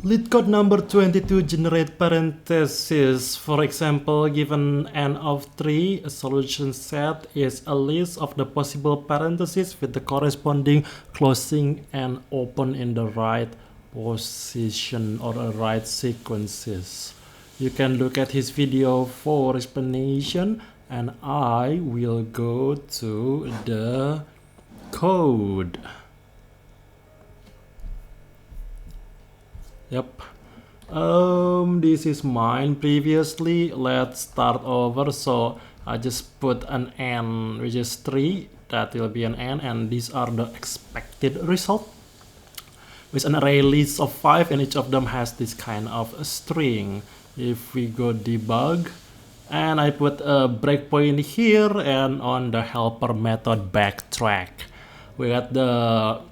Leet code number 22 generate parentheses. For example, given n of 3, a solution set is a list of the possible parentheses with the corresponding closing and open in the right position or the right sequences. You can look at his video for explanation, and I will go to the code. Yep. This is mine previously. Let's start over. So I just put an n, which is 3. That will be an n, and these are the expected result. With an array list of 5, and each of them has this kind of a string. If we go debug, and I put a breakpoint here, and on the helper method backtrack, we got the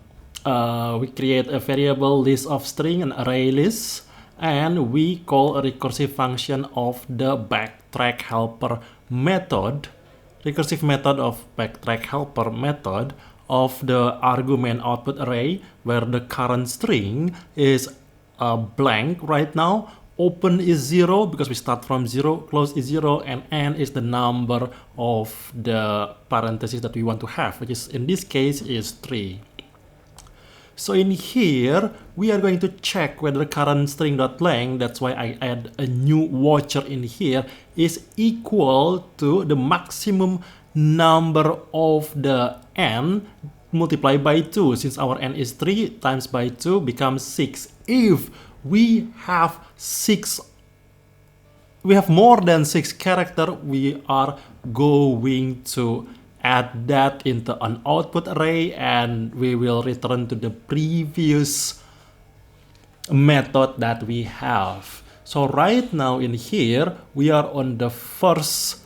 we create a variable list of string, an array list, and we call a recursive function of the backtrack helper method, recursive method of backtrack helper method of the argument output array, where the current string is blank right now. Open is 0 because we start from 0, close is 0, and n is the number of the parentheses that we want to have, which is in this case is 3. So in here, we are going to check whether the current string.length, that's why I add a new watcher in here, is equal to the maximum number of the n multiplied by 2. Since our n is 3 times by 2 becomes 6. If we have more than 6 character, we are going to add that into an output array, and we will return to the previous method that we have. So right now in here, we are on the first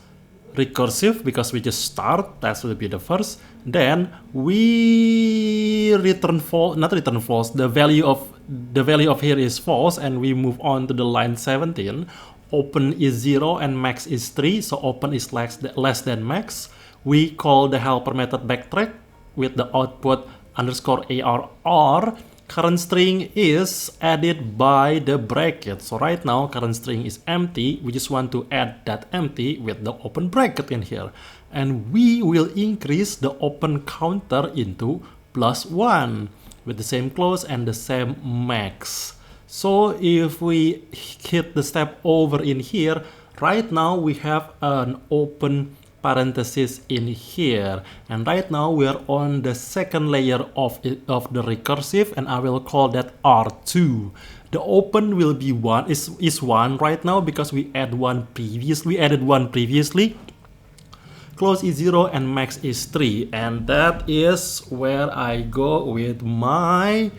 recursive because we just start. That will be the first. Then we return false, not return false. The value of here is false, and we move on to the line 17. Open is 0 and max is 3. So open is less than max. We call the helper method backtrack with the output underscore ARR. Current string is added by the bracket. So right now current string is empty. We just want to add that empty with the open bracket in here. And we will increase the open counter into +1 with the same close and the same max. So if we hit the step over in here, right now we have an open parenthesis in here, and right now we are on the second layer of the recursive, and I will call that R2. The open will be 1 is 1 right now because we added one previously. Close is 0 and max is 3, and that is where I go with my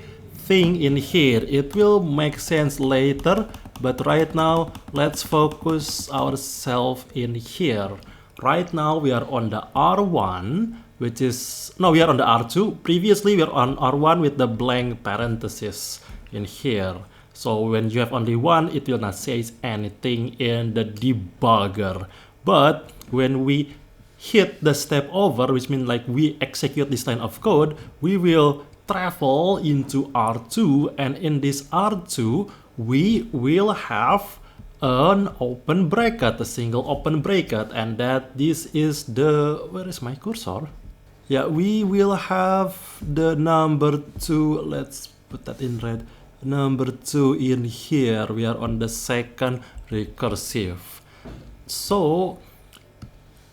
thing in here. It will make sense later, but right now let's focus ourselves in here. Right now we are on the R1, which is, no, we are on the R2. Previously we are on R1 with the blank parenthesis in here. So when you have only 1, it will not say anything in the debugger. But when we hit the step over, which means like we execute this line of code, we will travel into R2, and in this R2 we will have an open bracket, a single open bracket, and that this is the, where is my cursor? Yeah, we will have the number 2, let's put that in red, number 2 in here. We are on the second recursive. So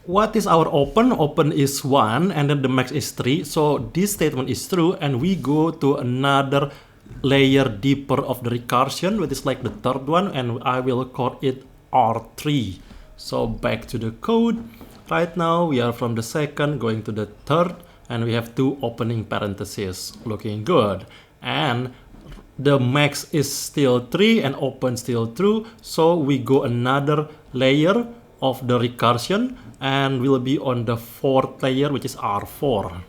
what is our open? Open is 1, and then the max is 3. So this statement is true, and we go to another layer deeper of the recursion, which is like the third one, and I will call it R3. So back to the code. Right now we are from the second going to the third, and we have 2 opening parentheses. Looking good. And the max is still 3 and open still true, so we go another layer of the recursion, and we'll be on the 4th layer, which is R4.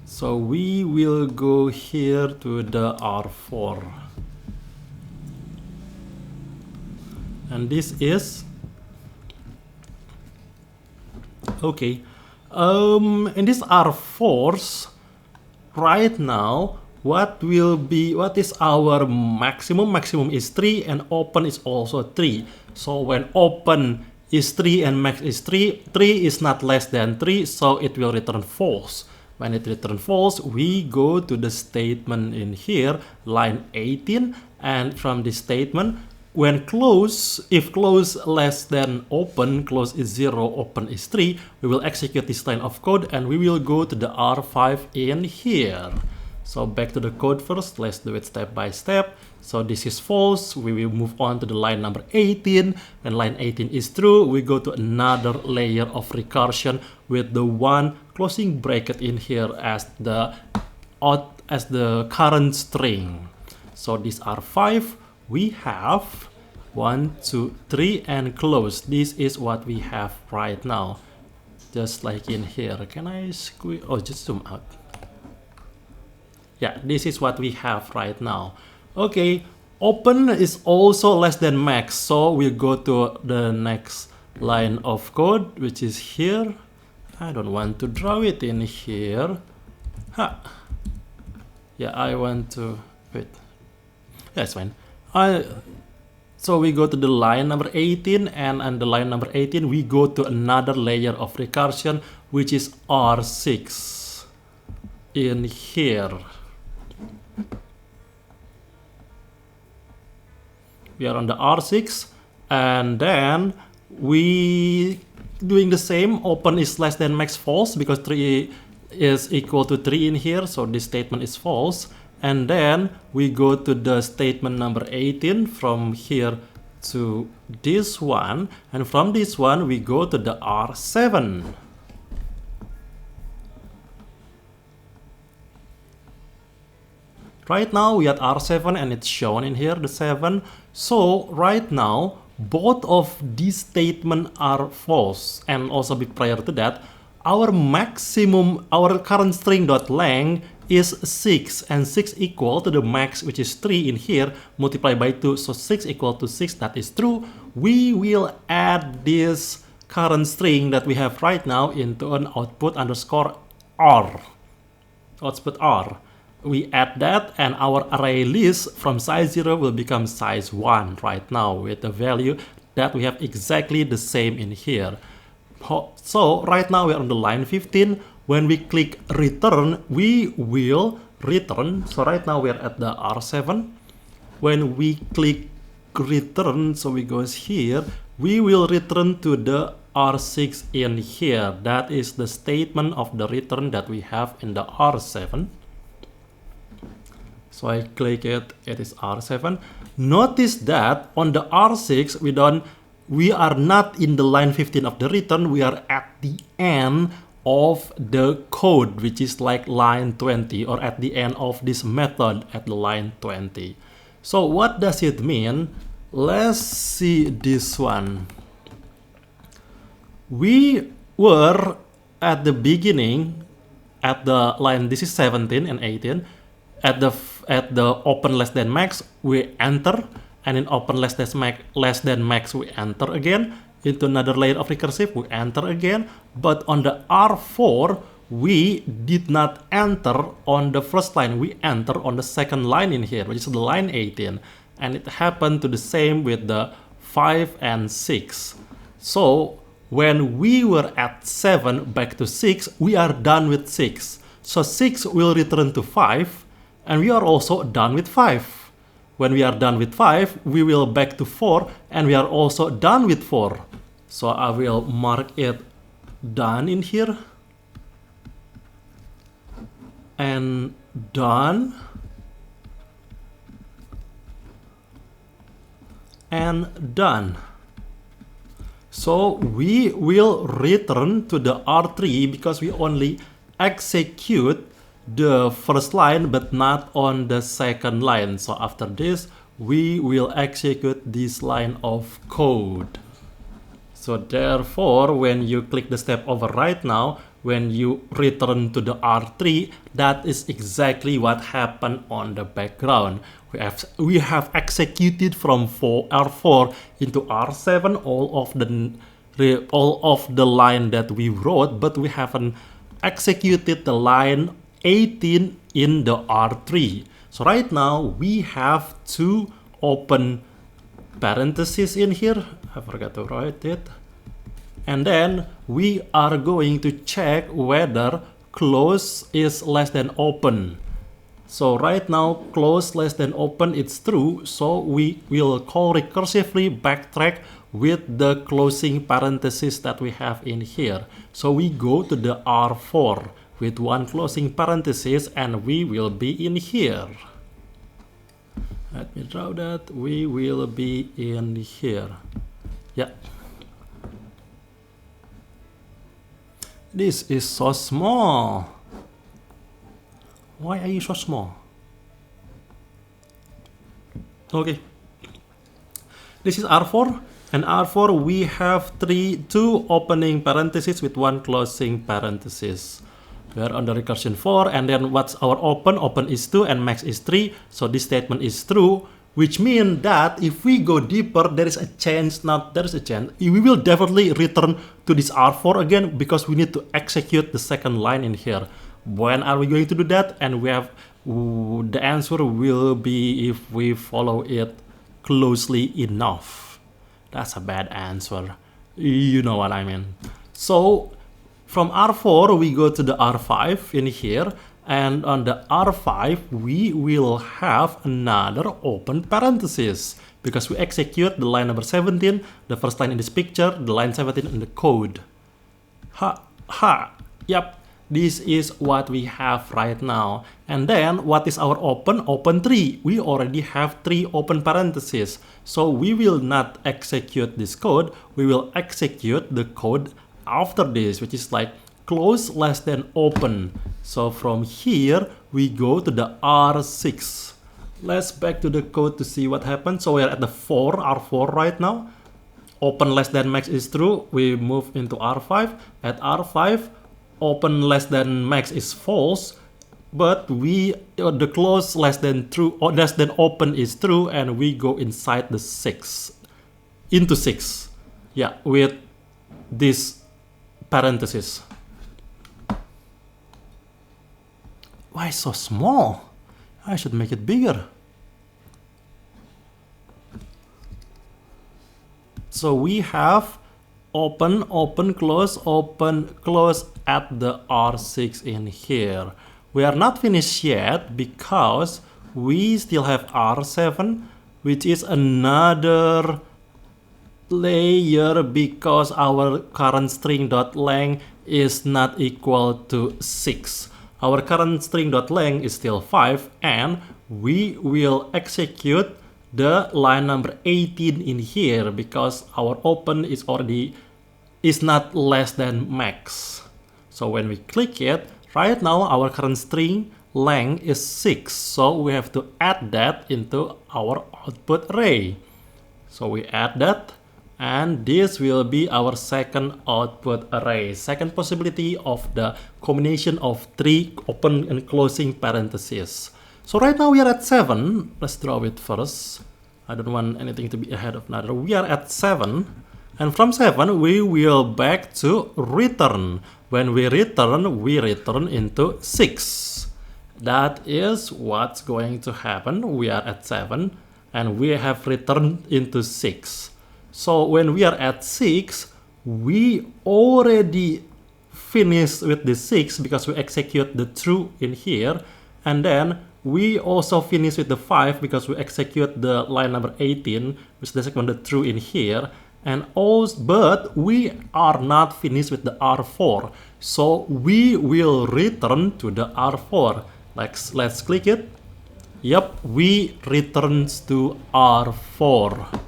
So we will go here to the R4. And this is okay. In this R4s, right now what is our maximum? Maximum is 3 and open is also 3. So when open is 3 and max is 3, 3 is not less than 3, so it will return false. When it returns false, we go to the statement in here, line 18, and from this statement, when close, if close less than open, close is 0, open is 3, we will execute this line of code and we will go to the R5 in here. So back to the code first, let's do it step by step. So this is false, we will move on to the line number 18. When line 18 is true, we go to another layer of recursion with the one closing bracket in here as the current string. So these are 5. We have 1, 2, 3 and close. This is what we have right now. Just like in here. Can I squeeze? Oh, just zoom out. Yeah, this is what we have right now. Okay, open is also less than max. So we'll go to the next line of code, which is here. I don't want to draw it in here. Yeah, I want to, wait. That's fine. So we go to the line number 18, and on the line number 18, we go to another layer of recursion, which is R6 in here. We are on the R6, and then we doing the same. Open is less than max false because 3 is equal to 3 in here, so this statement is false. And then we go to the statement number 18 from here to this one, and from this one we go to the R7. Right now we at R7 and it's shown in here, the 7. So right now both of these statements are false, and also prior to that, our maximum, our current string dot length is 6, and 6 equal to the max, which is 3 in here, multiplied by 2, so 6 equal to 6, that is true. We will add this current string that we have right now into an output underscore R. Output R. We add that, and our array list from size 0 will become size 1 right now with the value that we have exactly the same in here. So right now we're on the line 15. When we click return, we will return. So right now we're at the R7. When we click return, so we go here, we will return to the R6 in here. That is the statement of the return that we have in the R7. So I click it, it is R7. Notice that on the R6, we are not in the line 15 of the return, we are at the end of the code, which is like line 20, or at the end of this method at the line 20. So what does it mean? Let's see this one. We were at the beginning at the line, this is 17 and 18. At the open less than max, we enter, and in open less than max, we enter again. Into another layer of recursive, we enter again. But on the R4, we did not enter on the first line, we enter on the second line in here, which is the line 18. And it happened to the same with the 5 and 6. So when we were at 7 back to 6, we are done with 6. So 6 will return to 5, and we are also done with 5. When we are done with 5, we will back to 4, and we are also done with 4. So I will mark it done in here. And done. And done. So we will return to the R3 because we only execute the first line but not on the second line. So after this, we will execute this line of code. So therefore, when you click the step over right now, when you return to the R3, that is exactly what happened on the background. We have executed from R4 into R7 all of the line that we wrote, but we haven't executed the line 18 in the R3. So right now we have two open parentheses in here. I forgot to write it. And then we are going to check whether close is less than open. So right now close less than open, it's true, so we will call recursively backtrack with the closing parenthesis that we have in here. So we go to the R4 with one closing parenthesis and we will be in here. Let me draw that. We will be in here. Yeah. This is so small. Why are you so small? Okay. This is R4. And R4 we have two opening parentheses with one closing parenthesis. We are on the recursion 4, and then what's our open? Open is 2 and max is 3. So this statement is true, which means that if we go deeper, there is a chance, we will definitely return to this R4 again because we need to execute the second line in here. When are we going to do that? And we have the answer will be if we follow it closely enough. That's a bad answer. You know what I mean. So from R4 we go to the R5 in here, and on the R5 we will have another open parenthesis because we execute the line number 17, the first line in this picture, the line 17 in the code. Yep. This is what we have right now. And then what is our open? Open 3. We already have 3 open parentheses. So we will not execute this code. We will execute the code after this, which is like close less than open. So from here we go to the R6. Let's back to the code to see what happens. So we are at the R4 right now. Open less than max is true. We move into R5. At R5, open less than max is false, but the close less than true or less than open is true, and we go inside the 6 into 6, yeah, with this parenthesis. Why so small? I should make it bigger. So we have open, open, close at the R6 in here. We are not finished yet because we still have R7, which is another layer because our current string.length is not equal to 6. Our current string.length is still 5, and we will execute the line number 18 in here because our open is not less than max. So when we click it, right now our current string length is 6, so we have to add that into our output array. So we add that, and this will be our second output array, second possibility of the combination of 3 open and closing parentheses. So right now we are at 7. Let's draw it first. I don't want anything to be ahead of another. We are at 7, and from 7 we will back to return. When we return into 6. That is what's going to happen. We are at 7 and we have returned into 6. So when we are at 6, we already finished with the 6 because we execute the true in here, and then we also finish with the 5 because we execute the line number 18, which is the second one, the true in here. And also, but we are not finished with the R4, so we will return to the R4. Let's click it. Yep, we returns to R4.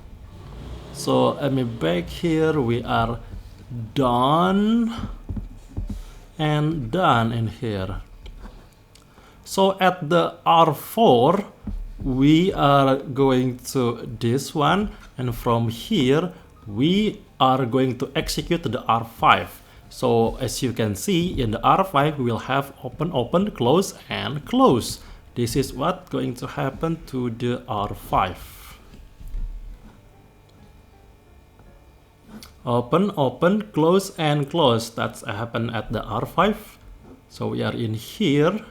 So let me back here. We are done and done in here. So at the R4, we are going to this one, and from here we are going to execute the R5. So as you can see in the R5, we will have open, open, close, and close. This is what's going to happen to the R5. Open, open, close, and close. That's happened at the R5. So we are in here.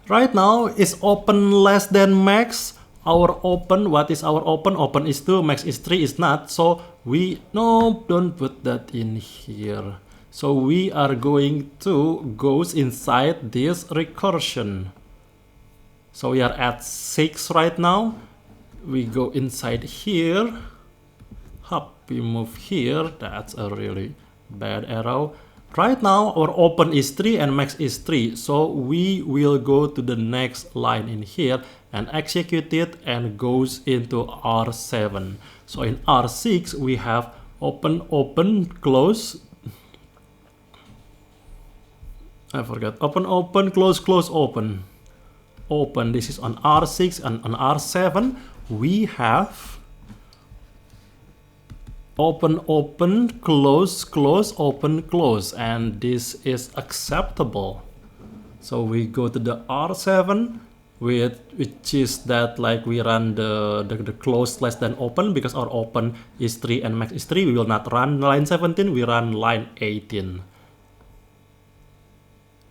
Right now is open less than max. Our open, what is our open? Open is 2, max is 3, is not. So we, no, don't put that in here. So we are going to go inside this recursion. So we are at 6 right now. We go inside here. Hop, we move here. That's a really bad arrow. Right now our open is 3 and max is 3. So we will go to the next line in here and execute it and goes into R7. So in R6 we have open, open, close. I forgot. Open, open, close, close, open. Open. This is on R6, and on R7 we have open, open, close, close, open, close, and this is acceptable. So we go to the R7 which is that like we run the close less than open, because our open is 3 and max is 3. We will not run line 17, we run line 18.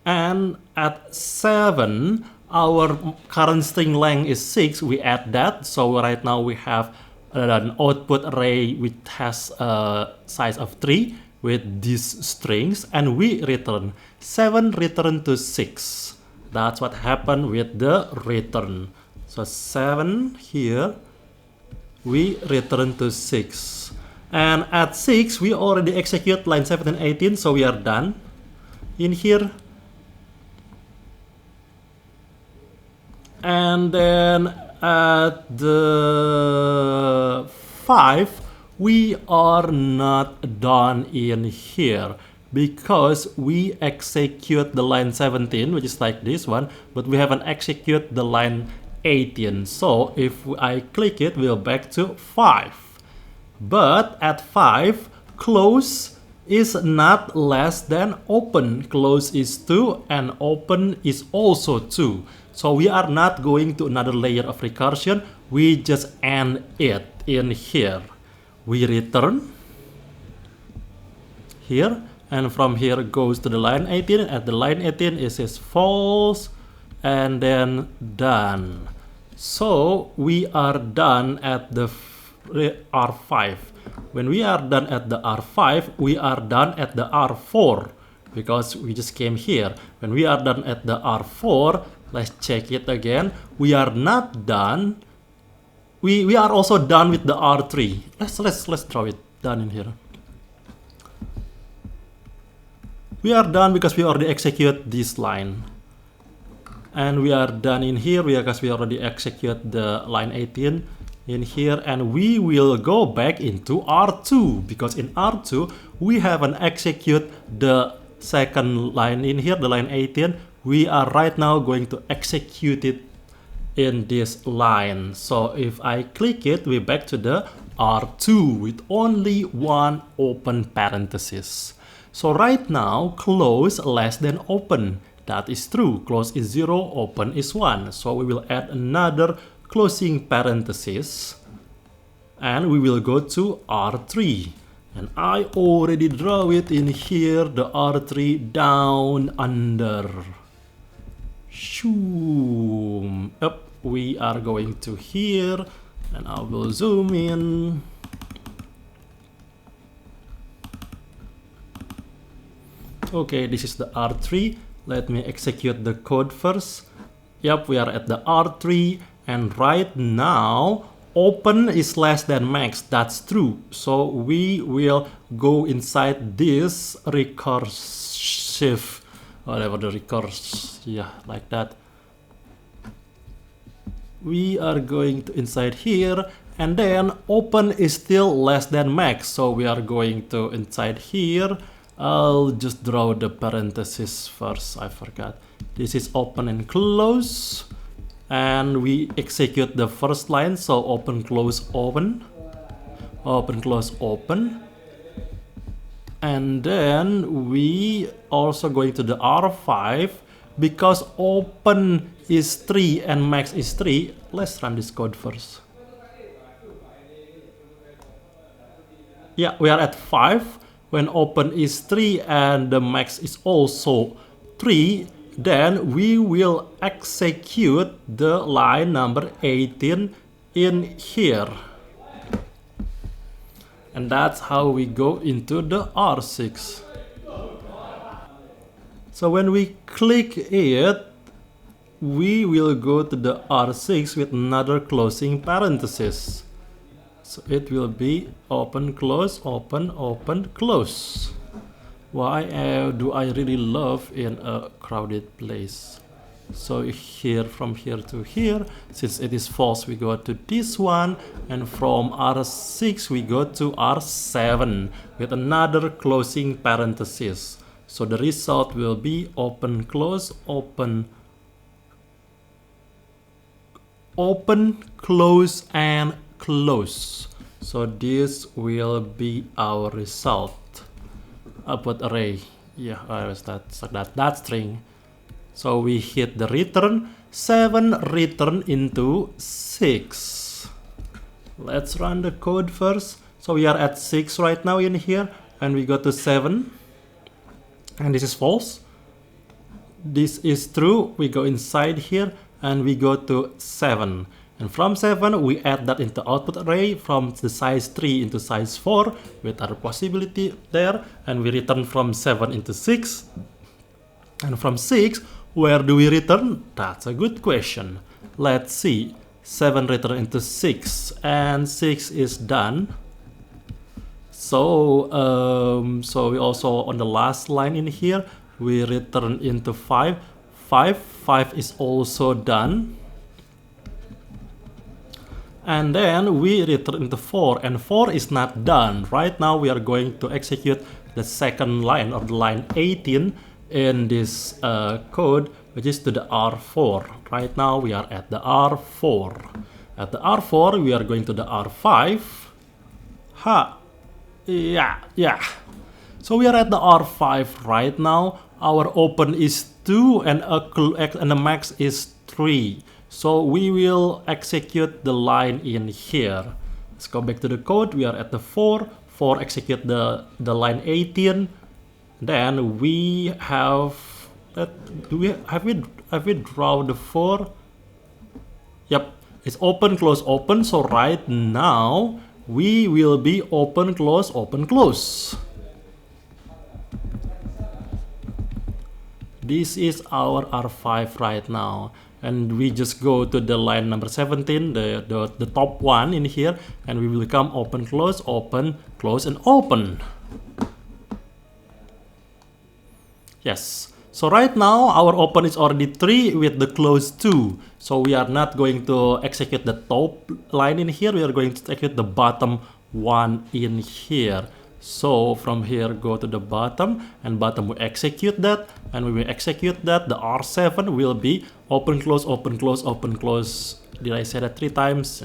And at 7, our current string length is 6. We add that. So right now we have an output array which has a size of 3 with these strings, and we return 7 return to 6. That's what happened with the return. So 7 here, we return to 6. And at 6, we already execute line 17 and 18, so we are done. In here, and then at the 5 we are not done in here, because we execute the line 17, which is like this one, but we haven't execute the line 18. So if I click it, we'll back to 5. But at 5, close is not less than open. Close is 2 and open is also 2. So we are not going to another layer of recursion. We just end it in here. We return here, and from here goes to the line 18. At the line 18 it says false, and then done. So we are done at the R5. When we are done at the R5, we are done at the R4, because we just came here. When we are done at the R4, let's check it again. We are not done. We are also done with the R3. Let's draw it done in here. We are done because we already execute this line. And we are done in here because we already execute the line 18 in here, and we will go back into R2, because in R2 we haven't execute the second line in here, the line 18. We are right now going to execute it in this line. So if I click it, we back to the R2 with only one open parenthesis. So right now, close less than open. That is true. Close is 0, open is 1. So we will add another closing parenthesis, and we will go to R3. And I already draw it in here, the R3 down under. Shoom. Up, we are going to here, and I will zoom in. Okay, this is the R3. Let me execute the code first. Yep, we are at the R3, and right now open is less than max. That's true. So we will go inside this recursive, whatever the recurse, yeah, like that. We are going to inside here, and then open is still less than max. So we are going to inside here. I'll just draw the parenthesis first. I forgot. This is open and close. And we execute the first line. So open, close, open. Open, close, open. And then we also going to the R5. Because open is 3 and max is 3. Let's run this code first. Yeah, we are at 5. When open is 3 and the max is also 3, Then we will execute the line number 18 in here. And that's how we go into the R6. So when we click it, we will go to the R6 with another closing parenthesis. So it will be open, close, open, open, close. Why do I really love in a crowded place? So here, from here to here, since it is false, we go to this one, and from R6 we go to R7 with another closing parenthesis. So the result will be open, close, open, open, close, and close. So this will be our result. Output array. Yeah, that string. So we hit the return. 7 return into 6. Let's run the code first. So we are at 6 right now in here, and we go to 7. And this is false. This is true. We go inside here, and we go to 7. And from 7, we add that into output array from the size 3 into size 4 with our possibility there. And we return from 7 into 6. And from 6, where do we return? That's a good question. Let's see. 7 return into 6. And 6 is done. So, we also on the last line in here, we return into 5. 5 is also done. And then we return into 4, and 4 is not done. Right now we are going to execute the second line of the line 18 in this code, which is to the R4. Right now we are at the R4. At the R4 we are going to the R5. Yeah. So we are at the R5 right now. Our open is 2 and the max is 3. So we will execute the line in here. Let's go back to the code. We are at the 4. 4 execute the line 18. Then we have have we draw the 4? Yep, it's open, close, open. So right now we will be open, close, open, close. This is our R5 right now. And we just go to the line number 17, the top one in here, and we will come open, close, and open. Yes. So right now our open is already 3 with the close 2. So we are not going to execute the top line in here. We are going to execute the bottom one in here. So from here go to the bottom, and bottom we execute that, and when we execute that, the R7 will be open, close, open, close, open, close. Did I say that 3 times?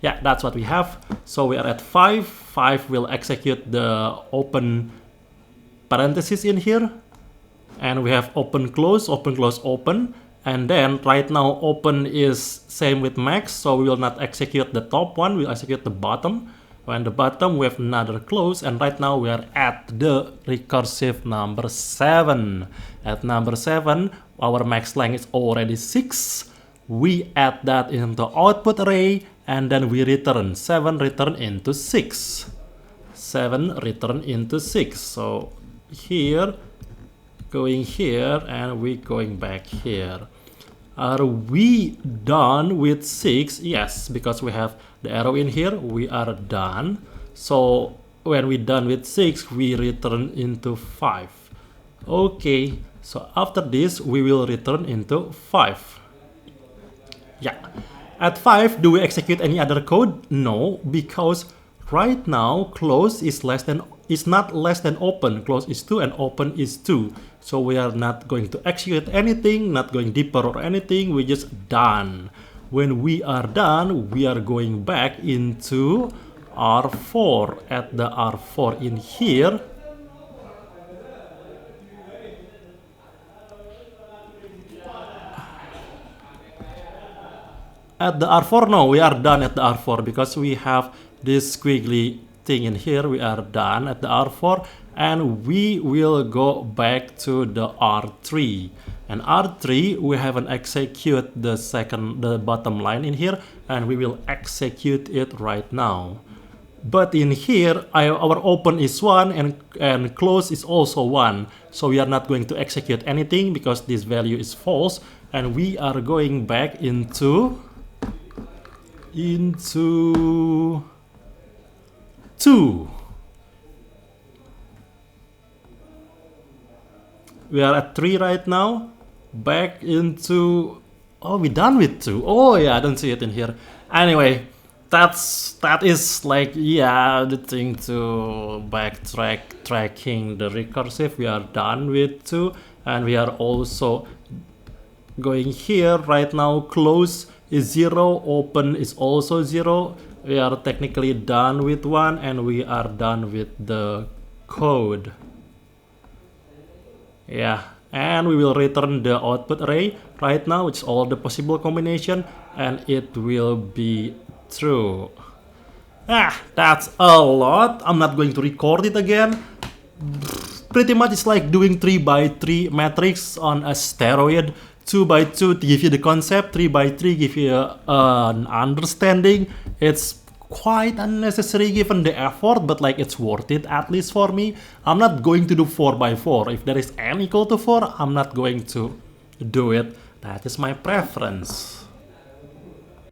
Yeah, that's what we have. So we are at 5. 5 will execute the open parenthesis in here, and we have open, close, open, close, open. And then right now open is same with max, so we will not execute the top one, we'll execute the bottom. And the bottom we have another close, and right now we are at the recursive number 7. At number 7, our max length is already 6. We add that into output array, and then we return 7 return into 6. 7 return into 6. So here, going here, and we going back here. Are we done with 6? Yes, because we have the arrow in here, we are done. So when we done with 6, we return into 5. Okay, so after this, we will return into 5. Yeah. At 5, do we execute any other code? No, because right now close is not less than open. Close is 2 and open is 2. So we are not going to execute anything, not going deeper or anything. We just done. When we are done, we are going back into R4. At the R4 in here, at the R4, no, we are done at the R4 because we have this squiggly thing in here. We are done at the R4, and we will go back to the R3. And R3, we haven't execute the bottom line in here, and we will execute it right now. But in here, our open is 1 and close is also 1. So we are not going to execute anything because this value is false. And we are going back into 2. We are at 3 right now. Back into... Oh, we're done with 2. Oh yeah, I don't see it in here. Anyway, that is like, yeah, the thing to tracking the recursive. We are done with 2, and we are also going here right now. Close is 0, open is also 0. We are technically done with 1, and we are done with the code. Yeah, and we will return the output array right now, which is all the possible combination, and it will be true. That's a lot. I'm not going to record it again. Pretty much it's like doing 3x3 matrix on a steroid. 2x2 to give you the concept, 3x3 give you an understanding. It's quite unnecessary given the effort, but like it's worth it, at least for me. I'm not going to do 4x4. If there is n equal to 4, I'm not going to do it. That is my preference.